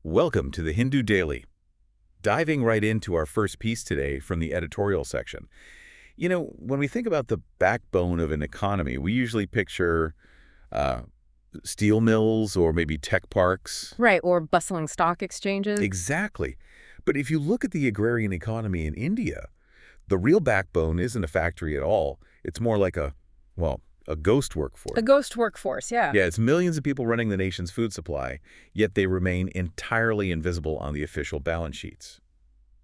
Welcome to the Hindu Daily. Diving right into our first piece today from the editorial section. When we think about the backbone of an economy, we usually picture uh, steel mills or maybe tech parks. Right, or bustling stock exchanges. Exactly. But if you look at the agrarian economy in India, the real backbone isn't a factory at all. It's more like a ghost workforce. A ghost workforce, yeah. Yeah, it's millions of people running the nation's food supply, yet they remain entirely invisible on the official balance sheets.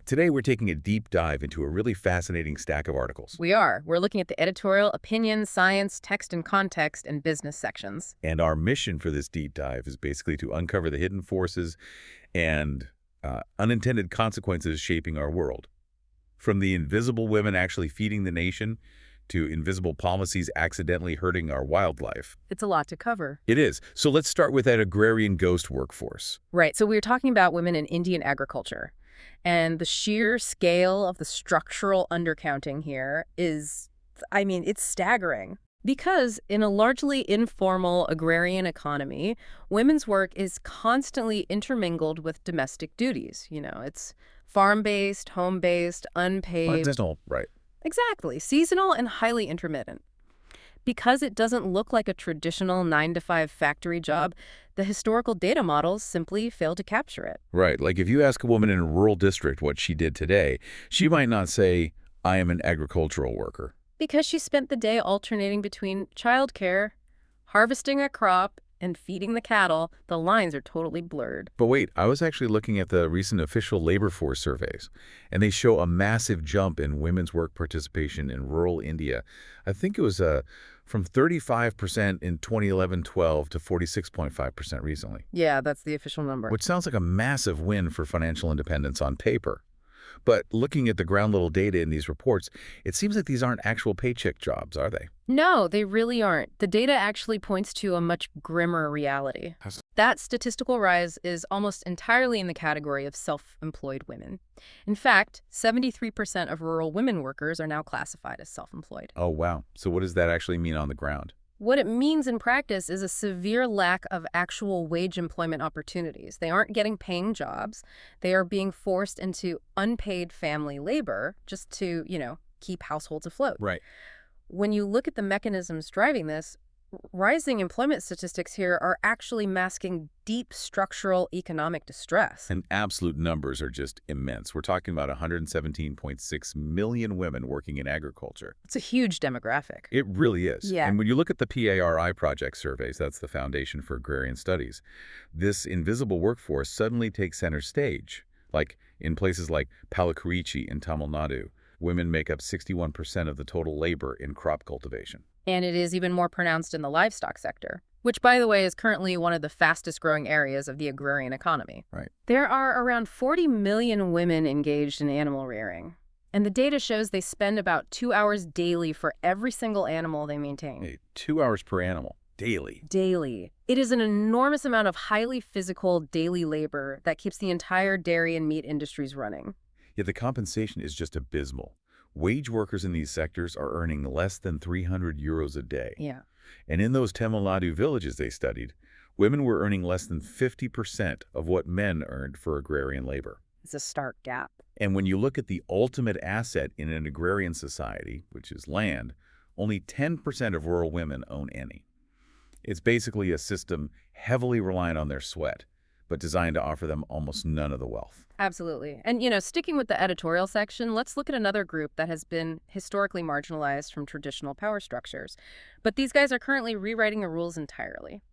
Today, we're taking a deep dive into a really fascinating stack of articles. We are. We're looking at the editorial, opinion, science, text and context, and business sections. And our mission for this deep dive is basically to uncover the hidden forces and unintended consequences shaping our world. From the invisible women actually feeding the nation to invisible policies accidentally hurting our wildlife. It's a lot to cover. It is. So let's start with that agrarian ghost workforce. Right, so we were talking about women in Indian agriculture. And the sheer scale of the structural undercounting here is, it's staggering. Because in a largely informal agrarian economy, women's work is constantly intermingled with domestic duties. It's farm-based, home-based, unpaid. Seasonal, right. Exactly. Seasonal and highly intermittent. Because it doesn't look like a traditional 9-to-5 factory job, the historical data models simply fail to capture it. Right. Like if you ask a woman in a rural district what she did today, she might not say, I am an agricultural worker. Because she spent the day alternating between childcare, harvesting a crop, and feeding the cattle, the lines are totally blurred. But wait, I was actually looking at the recent official labor force surveys, and they show a massive jump in women's work participation in rural India. I think it was from 35% in 2011-12 to 46.5% recently. Yeah, that's the official number. Which sounds like a massive win for financial independence on paper. But looking at the ground-level data in these reports, it seems like these aren't actual paycheck jobs, are they? No, they really aren't. The data actually points to a much grimmer reality. That statistical rise is almost entirely in the category of self-employed women. In fact, 73% of rural women workers are now classified as self-employed. Oh, wow. So what does that actually mean on the ground? What it means in practice is a severe lack of actual wage employment opportunities. They aren't getting paying jobs. They are being forced into unpaid family labor just to, keep households afloat. Right. When you look at the mechanisms driving this, rising employment statistics here are actually masking deep structural economic distress. And absolute numbers are just immense. We're talking about 117.6 million women working in agriculture. It's a huge demographic. It really is. Yeah. And when you look at the PARI project surveys, that's the Foundation for Agrarian Studies, this invisible workforce suddenly takes center stage. Like in places like Palakkurichi in Tamil Nadu, women make up 61% of the total labor in crop cultivation. And it is even more pronounced in the livestock sector, which, by the way, is currently one of the fastest-growing areas of the agrarian economy. Right. There are around 40 million women engaged in animal rearing, and the data shows they spend about 2 hours daily for every single animal they maintain. Hey, 2 hours per animal, daily. Daily. It is an enormous amount of highly physical daily labor that keeps the entire dairy and meat industries running. Yet the compensation is just abysmal. Wage workers in these sectors are earning less than 300 euros a day. Yeah. And in those Tamil Nadu villages they studied, women were earning less than 50% of what men earned for agrarian labor. It's a stark gap. And when you look at the ultimate asset in an agrarian society, which is land, only 10% of rural women own any. It's basically a system heavily reliant on their sweat, but designed to offer them almost none of the wealth. Absolutely. And, sticking with the editorial section, let's look at another group that has been historically marginalized from traditional power structures. But these guys are currently rewriting the rules entirely.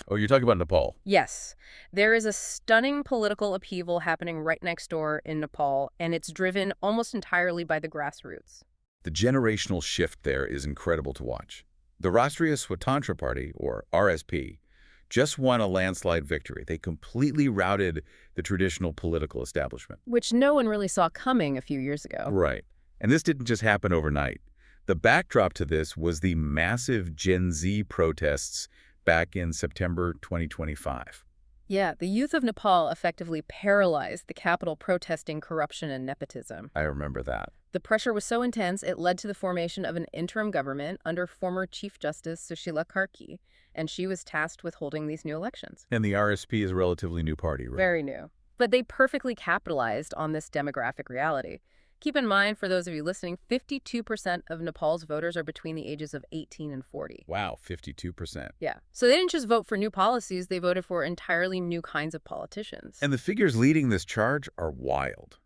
Oh, you're talking about Nepal? Yes. There is a stunning political upheaval happening right next door in Nepal, and it's driven almost entirely by the grassroots. The generational shift there is incredible to watch. The Rashtriya Swatantra Party, or RSP, just won a landslide victory. They completely routed the traditional political establishment. Which no one really saw coming a few years ago. Right. And this didn't just happen overnight. The backdrop to this was the massive Gen Z protests back in September 2025. Yeah, the youth of Nepal effectively paralyzed the capital protesting corruption and nepotism. I remember that. The pressure was so intense, it led to the formation of an interim government under former Chief Justice Sushila Karki, and she was tasked with holding these new elections. And the RSP is a relatively new party, right? Very new. But they perfectly capitalized on this demographic reality. Keep in mind, for those of you listening, 52% of Nepal's voters are between the ages of 18 and 40. Wow, 52%. Yeah. So they didn't just vote for new policies, they voted for entirely new kinds of politicians. And the figures leading this charge are wild.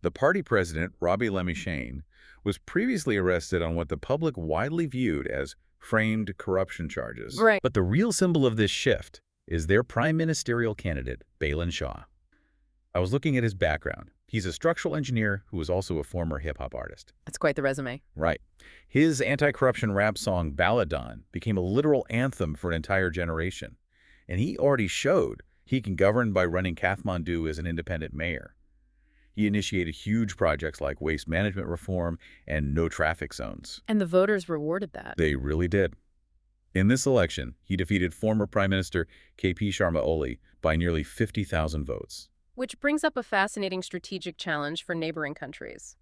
The party president, Robbie Lemishane, was previously arrested on what the public widely viewed as framed corruption charges. Right. But the real symbol of this shift is their prime ministerial candidate, Balin Shah. I was looking at his background. He's a structural engineer who was also a former hip-hop artist. That's quite the resume. Right. His anti-corruption rap song, Baladan, became a literal anthem for an entire generation. And he already showed he can govern by running Kathmandu as an independent mayor. He initiated huge projects like waste management reform and no traffic zones. And the voters rewarded that. They really did. In this election, he defeated former Prime Minister KP Sharma Oli by nearly 50,000 votes. Which brings up a fascinating strategic challenge for neighboring countries.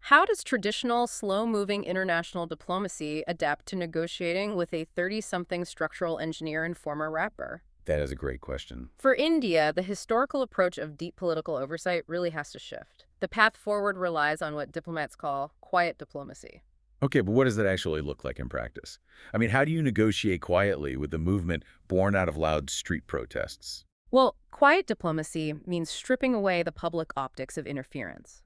How does traditional, slow-moving international diplomacy adapt to negotiating with a 30-something structural engineer and former rapper? That is a great question. For India, the historical approach of deep political oversight really has to shift. The path forward relies on what diplomats call quiet diplomacy. Okay, but what does that actually look like in practice? I mean, how do you negotiate quietly with a movement born out of loud street protests? Well, quiet diplomacy means stripping away the public optics of interference.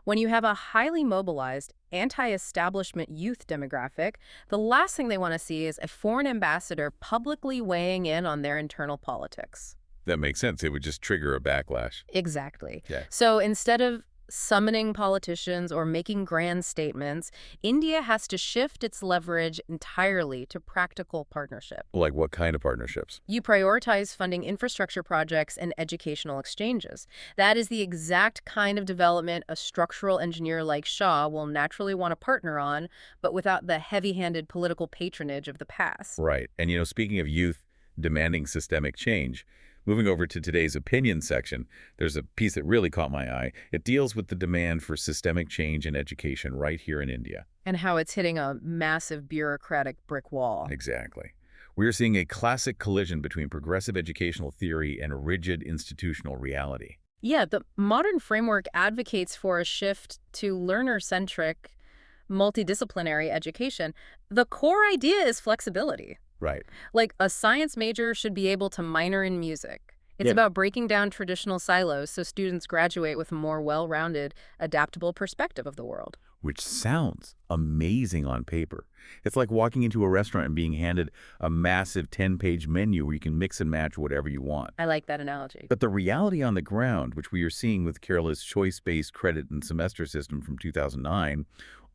When you have a highly mobilized, anti-establishment youth demographic, the last thing they want to see is a foreign ambassador publicly weighing in on their internal politics. That makes sense. It would just trigger a backlash. Exactly. Yeah. So instead of summoning politicians or making grand statements, India has to shift its leverage entirely to practical partnership. Like what kind of partnerships? You prioritize funding infrastructure projects and educational exchanges. That is the exact kind of development a structural engineer like Shah will naturally want to partner on, but without the heavy-handed political patronage of the past. Right. And, speaking of youth demanding systemic change, moving over to today's opinion section, there's a piece that really caught my eye. It deals with the demand for systemic change in education right here in India. And how it's hitting a massive bureaucratic brick wall. Exactly. We are seeing a classic collision between progressive educational theory and rigid institutional reality. Yeah, the modern framework advocates for a shift to learner-centric, multidisciplinary education. The core idea is flexibility. Right. Like, a science major should be able to minor in music. It's about breaking down traditional silos so students graduate with a more well-rounded, adaptable perspective of the world. Which sounds amazing on paper. It's like walking into a restaurant and being handed a massive 10-page menu where you can mix and match whatever you want. I like that analogy. But the reality on the ground, which we are seeing with Kerala's choice-based credit and semester system from 2009,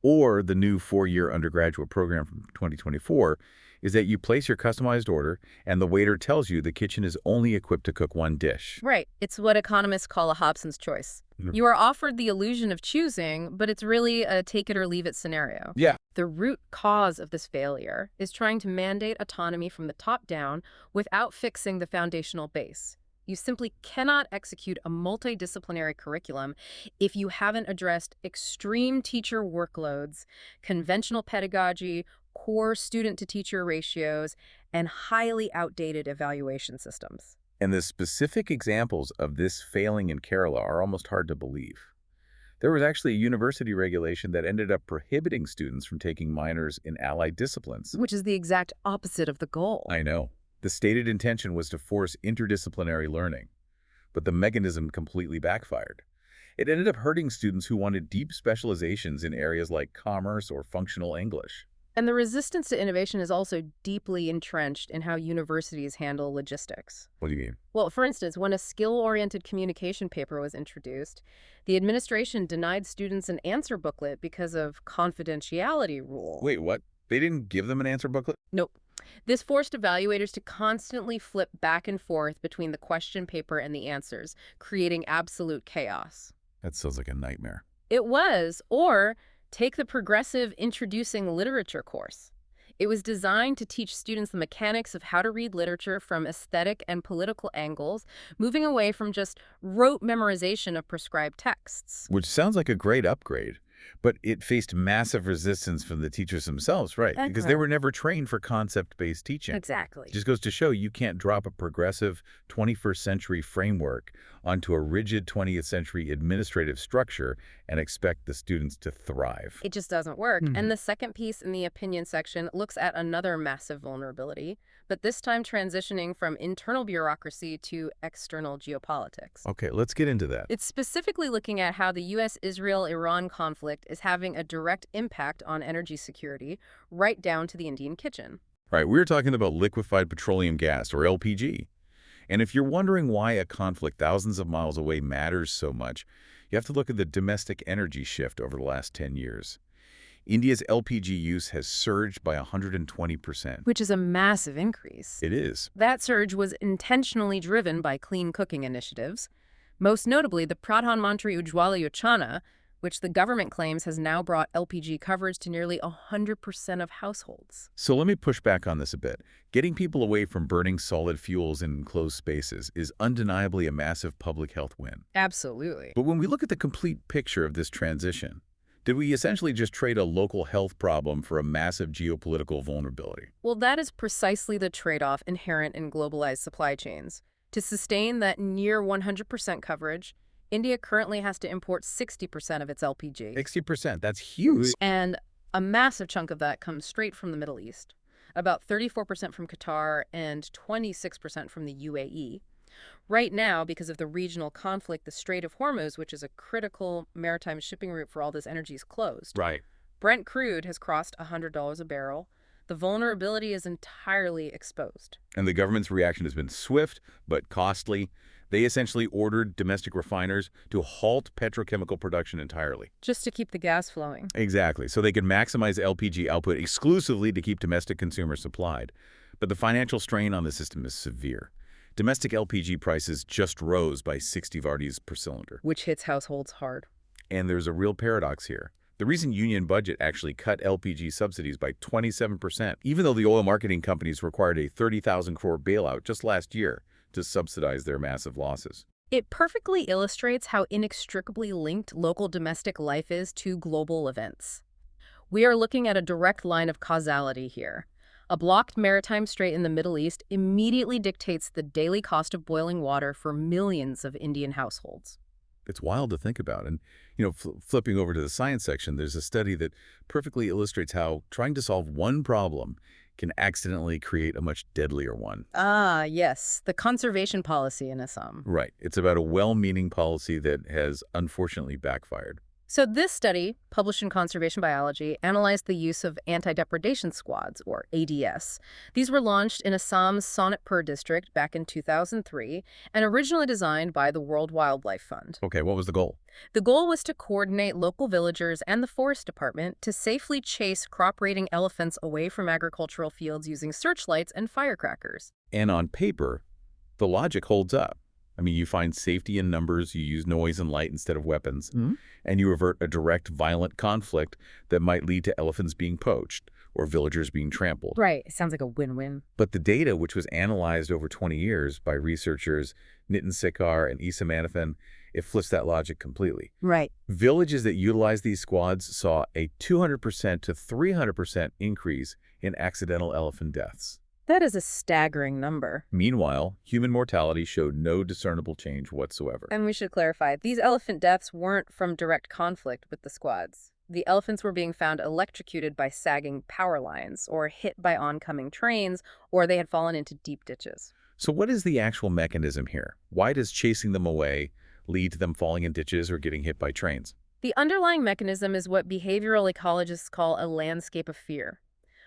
or the new 4-year undergraduate program from 2024, is that you place your customized order and the waiter tells you the kitchen is only equipped to cook one dish. Right. It's what economists call a Hobson's choice. You are offered the illusion of choosing, but it's really a take-it-or-leave-it scenario. Yeah. The root cause of this failure is trying to mandate autonomy from the top down without fixing the foundational base. You simply cannot execute a multidisciplinary curriculum if you haven't addressed extreme teacher workloads, conventional pedagogy, core student-to-teacher ratios, and highly outdated evaluation systems. And the specific examples of this failing in Kerala are almost hard to believe. There was actually a university regulation that ended up prohibiting students from taking minors in allied disciplines. Which is the exact opposite of the goal. I know. The stated intention was to force interdisciplinary learning, but the mechanism completely backfired. It ended up hurting students who wanted deep specializations in areas like commerce or functional English. And the resistance to innovation is also deeply entrenched in how universities handle logistics. What do you mean? Well, for instance, when a skill-oriented communication paper was introduced, the administration denied students an answer booklet because of confidentiality rule. Wait, what? They didn't give them an answer booklet? Nope. This forced evaluators to constantly flip back and forth between the question paper and the answers, creating absolute chaos. That sounds like a nightmare. It was, or take the progressive Introducing Literature course. It was designed to teach students the mechanics of how to read literature from aesthetic and political angles, moving away from just rote memorization of prescribed texts. Which sounds like a great upgrade. But it faced massive resistance from the teachers themselves, right? Because they Okay. were never trained for concept-based teaching. Exactly. Just goes to show you can't drop a progressive 21st century framework onto a rigid 20th century administrative structure and expect the students to thrive. It just doesn't work. Mhm. And the second piece in the opinion section looks at another massive vulnerability, but this time transitioning from internal bureaucracy to external geopolitics. Okay, let's get into that. It's specifically looking at how the U.S.-Israel-Iran conflict is having a direct impact on energy security, right down to the Indian kitchen. Right, we're talking about liquefied petroleum gas, or LPG. And if you're wondering why a conflict thousands of miles away matters so much, you have to look at the domestic energy shift over the last 10 years. India's LPG use has surged by 120%. Which is a massive increase. It is. That surge was intentionally driven by clean cooking initiatives, most notably the Pradhan Mantri Ujjwala Yojana, which the government claims has now brought LPG coverage to nearly 100% of households. So let me push back on this a bit. Getting people away from burning solid fuels in enclosed spaces is undeniably a massive public health win. Absolutely. But when we look at the complete picture of this transition, did we essentially just trade a local health problem for a massive geopolitical vulnerability? Well, that is precisely the trade-off inherent in globalized supply chains. To sustain that near 100% coverage, India currently has to import 60% of its LPG. 60%, that's huge. And a massive chunk of that comes straight from the Middle East, about 34% from Qatar and 26% from the UAE. Right now, because of the regional conflict, the Strait of Hormuz, which is a critical maritime shipping route for all this energy, is closed. Right. Brent crude has crossed $100 a barrel. The vulnerability is entirely exposed. And the government's reaction has been swift but costly. They essentially ordered domestic refiners to halt petrochemical production entirely. Just to keep the gas flowing. Exactly, so they could maximize LPG output exclusively to keep domestic consumers supplied. But the financial strain on the system is severe. Domestic LPG prices just rose by 60 vartis per cylinder. Which hits households hard. And there's a real paradox here. The recent union budget actually cut LPG subsidies by 27%, even though the oil marketing companies required a 30,000 crore bailout just last year to subsidize their massive losses. It perfectly illustrates how inextricably linked local domestic life is to global events. We are looking at a direct line of causality here. A blocked maritime strait in the Middle East immediately dictates the daily cost of boiling water for millions of Indian households. It's wild to think about. And, flipping over to the science section, there's a study that perfectly illustrates how trying to solve one problem can accidentally create a much deadlier one. Ah, yes, the conservation policy in Assam. Right. It's about a well-meaning policy that has unfortunately backfired. So this study, published in Conservation Biology, analyzed the use of anti-depredation squads, or ADS. These were launched in Assam's Sonitpur district back in 2003 and originally designed by the World Wildlife Fund. Okay, what was the goal? The goal was to coordinate local villagers and the forest department to safely chase crop-raiding elephants away from agricultural fields using searchlights and firecrackers. And on paper, the logic holds up. I mean, you find safety in numbers, you use noise and light instead of weapons, and you avert a direct, violent conflict that might lead to elephants being poached or villagers being trampled. Right. It sounds like a win-win. But the data, which was analyzed over 20 years by researchers Nitin Sikar and Isa Manathan, it flips that logic completely. Right. Villages that utilize these squads saw a 200% to 300% increase in accidental elephant deaths. That is a staggering number. Meanwhile, human mortality showed no discernible change whatsoever. And we should clarify, these elephant deaths weren't from direct conflict with the squads. The elephants were being found electrocuted by sagging power lines, or hit by oncoming trains, or they had fallen into deep ditches. So what is the actual mechanism here? Why does chasing them away lead to them falling in ditches or getting hit by trains? The underlying mechanism is what behavioral ecologists call a landscape of fear.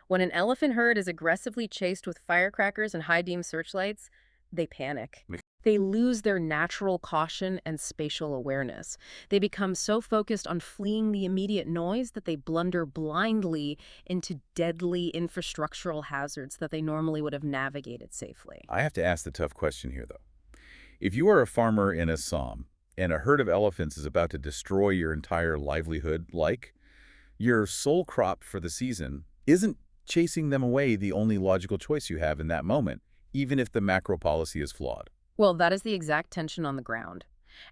When an elephant herd is aggressively chased with firecrackers and high-beam searchlights, they panic. They lose their natural caution and spatial awareness. They become so focused on fleeing the immediate noise that they blunder blindly into deadly infrastructural hazards that they normally would have navigated safely. I have to ask the tough question here, though. If you are a farmer in Assam and a herd of elephants is about to destroy your entire livelihood, your sole crop for the season, isn't chasing them away the only logical choice you have in that moment, even if the macro policy is flawed? Well, that is the exact tension on the ground.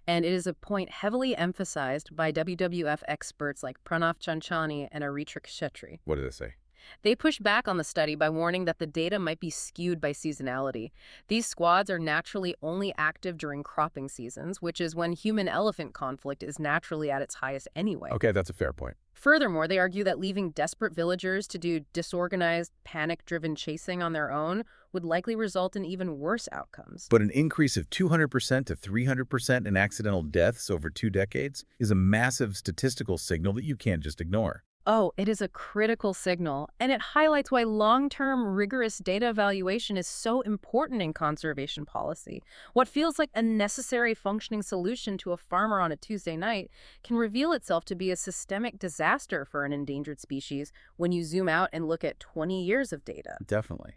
And it is a point heavily emphasized by WWF experts like Pranav Chanchani and Aritra Kshetri. What did they say? They push back on the study by warning that the data might be skewed by seasonality. These squads are naturally only active during cropping seasons, which is when human-elephant conflict is naturally at its highest anyway. Okay, that's a fair point. Furthermore, they argue that leaving desperate villagers to do disorganized, panic-driven chasing on their own would likely result in even worse outcomes. But an increase of 200% to 300% in accidental deaths over 2 decades is a massive statistical signal that you can't just ignore. Oh, it is a critical signal, and it highlights why long-term, rigorous data evaluation is so important in conservation policy. What feels like a necessary functioning solution to a farmer on a Tuesday night can reveal itself to be a systemic disaster for an endangered species when you zoom out and look at 20 years of data. Definitely.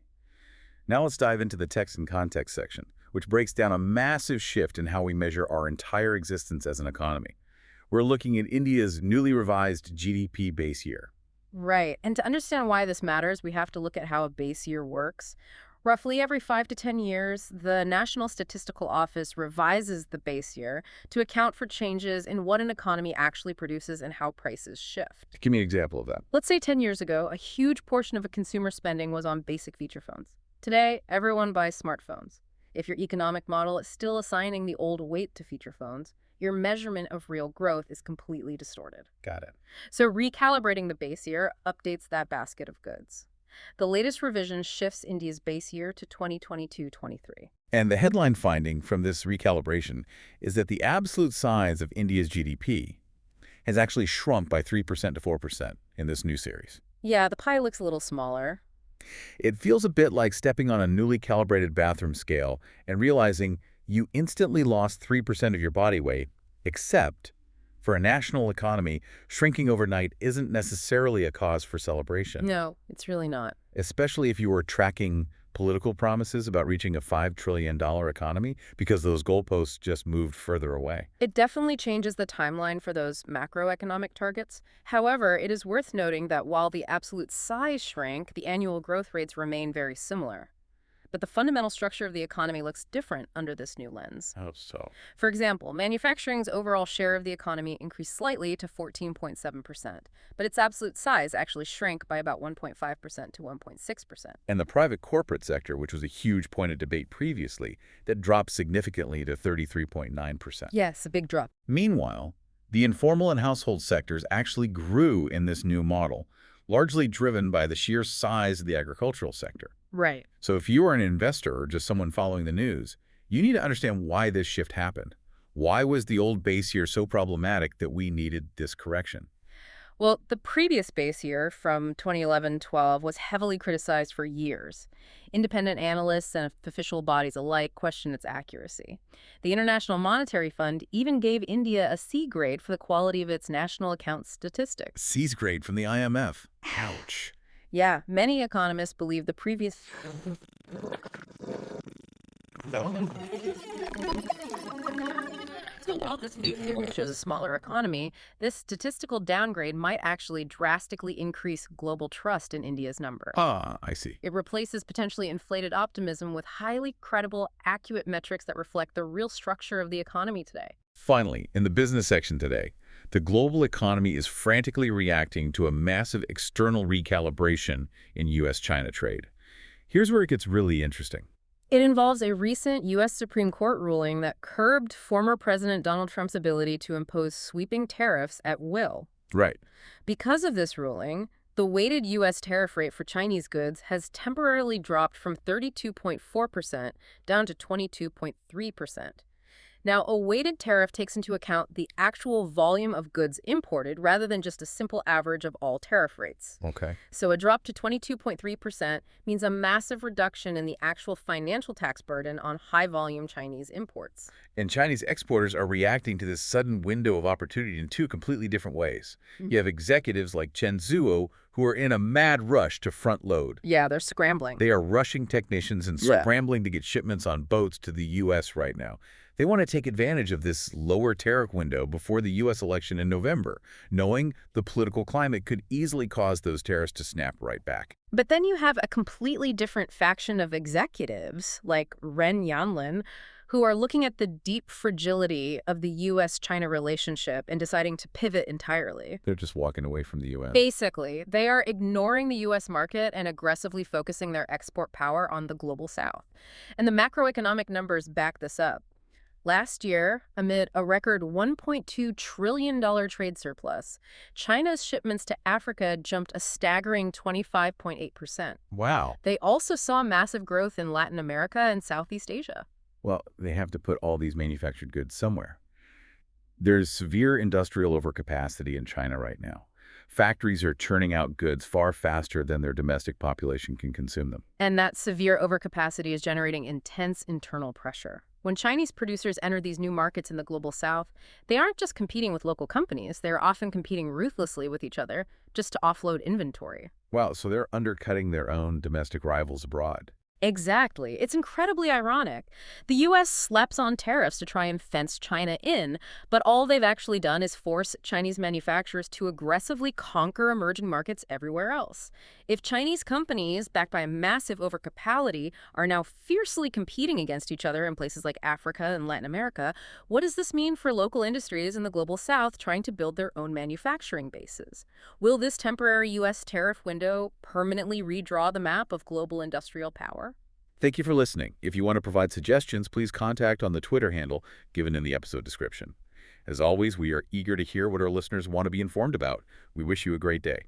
Now let's dive into the text and context section, which breaks down a massive shift in how we measure our entire existence as an economy. We're looking at India's newly revised GDP base year. Right, and to understand why this matters, we have to look at how a base year works. Roughly every 5 to 10 years, the National Statistical Office revises the base year to account for changes in what an economy actually produces and how prices shift. Give me an example of that. Let's say 10 years ago, a huge portion of a consumer spending was on basic feature phones. Today, everyone buys smartphones. If your economic model is still assigning the old weight to feature phones, your measurement of real growth is completely distorted. Got it. So recalibrating the base year updates that basket of goods. The latest revision shifts India's base year to 2022-23. And the headline finding from this recalibration is that the absolute size of India's GDP has actually shrunk by 3% to 4% in this new series. Yeah, the pie looks a little smaller. It feels a bit like stepping on a newly calibrated bathroom scale and realizing you instantly lost 3% of your body weight, except for a national economy, shrinking overnight isn't necessarily a cause for celebration. No, it's really not. Especially if you were tracking political promises about reaching a $5 trillion economy, because those goalposts just moved further away. It definitely changes the timeline for those macroeconomic targets. However, it is worth noting that while the absolute size shrank, the annual growth rates remain very similar. But the fundamental structure of the economy looks different under this new lens. How so? For example, manufacturing's overall share of the economy increased slightly to 14.7%, but its absolute size actually shrank by about 1.5% to 1.6%. And the private corporate sector, which was a huge point of debate previously, that dropped significantly to 33.9%. Yes, a big drop. Meanwhile, the informal and household sectors actually grew in this new model, largely driven by the sheer size of the agricultural sector. Right. So if you are an investor or just someone following the news, you need to understand why this shift happened. Why was the old base year so problematic that we needed this correction? Well, the previous base year from 2011-12 was heavily criticized for years. Independent analysts and official bodies alike questioned its accuracy. The International Monetary Fund even gave India a C grade for the quality of its national account statistics. C's grade from the IMF. Ouch. Yeah, many economists believe the previous... which shows a smaller economy, this statistical downgrade might actually drastically increase global trust in India's numbers. Ah, I see. It replaces potentially inflated optimism with highly credible, accurate metrics that reflect the real structure of the economy today. Finally, in the business section today, the global economy is frantically reacting to a massive external recalibration in U.S.-China trade. Here's where it gets really interesting. It involves a recent U.S. Supreme Court ruling that curbed former President Donald Trump's ability to impose sweeping tariffs at will. Right. Because of this ruling, the weighted U.S. tariff rate for Chinese goods has temporarily dropped from 32.4% down to 22.3%. Now, a weighted tariff takes into account the actual volume of goods imported rather than just a simple average of all tariff rates. Okay. So a drop to 22.3% means a massive reduction in the actual financial tax burden on high-volume Chinese imports. And Chinese exporters are reacting to this sudden window of opportunity in two completely different ways. You have executives like Chen Zhuo who are in a mad rush to front load. Yeah, they're scrambling. They are rushing technicians and scrambling to get shipments on boats to the U.S. right now. They want to take advantage of this lower tariff window before the U.S. election in November, knowing the political climate could easily cause those tariffs to snap right back. But then you have a completely different faction of executives, like Ren Yanlin, who are looking at the deep fragility of the U.S.-China relationship and deciding to pivot entirely. They're just walking away from the U.S. Basically, they are ignoring the U.S. market and aggressively focusing their export power on the global south. And the macroeconomic numbers back this up. Last year, amid a record $1.2 trillion trade surplus, China's shipments to Africa jumped a staggering 25.8%. Wow. They also saw massive growth in Latin America and Southeast Asia. Well, they have to put all these manufactured goods somewhere. There's severe industrial overcapacity in China right now. Factories are churning out goods far faster than their domestic population can consume them. And that severe overcapacity is generating intense internal pressure. When Chinese producers enter these new markets in the global south, they aren't just competing with local companies. They're often competing ruthlessly with each other just to offload inventory. Wow, so they're undercutting their own domestic rivals abroad. Exactly. It's incredibly ironic. The U.S. slaps on tariffs to try and fence China in, but all they've actually done is force Chinese manufacturers to aggressively conquer emerging markets everywhere else. If Chinese companies, backed by a massive overcapacity, are now fiercely competing against each other in places like Africa and Latin America, what does this mean for local industries in the global south trying to build their own manufacturing bases? Will this temporary U.S. tariff window permanently redraw the map of global industrial power? Thank you for listening. If you want to provide suggestions, please contact on the Twitter handle given in the episode description. As always, we are eager to hear what our listeners want to be informed about. We wish you a great day.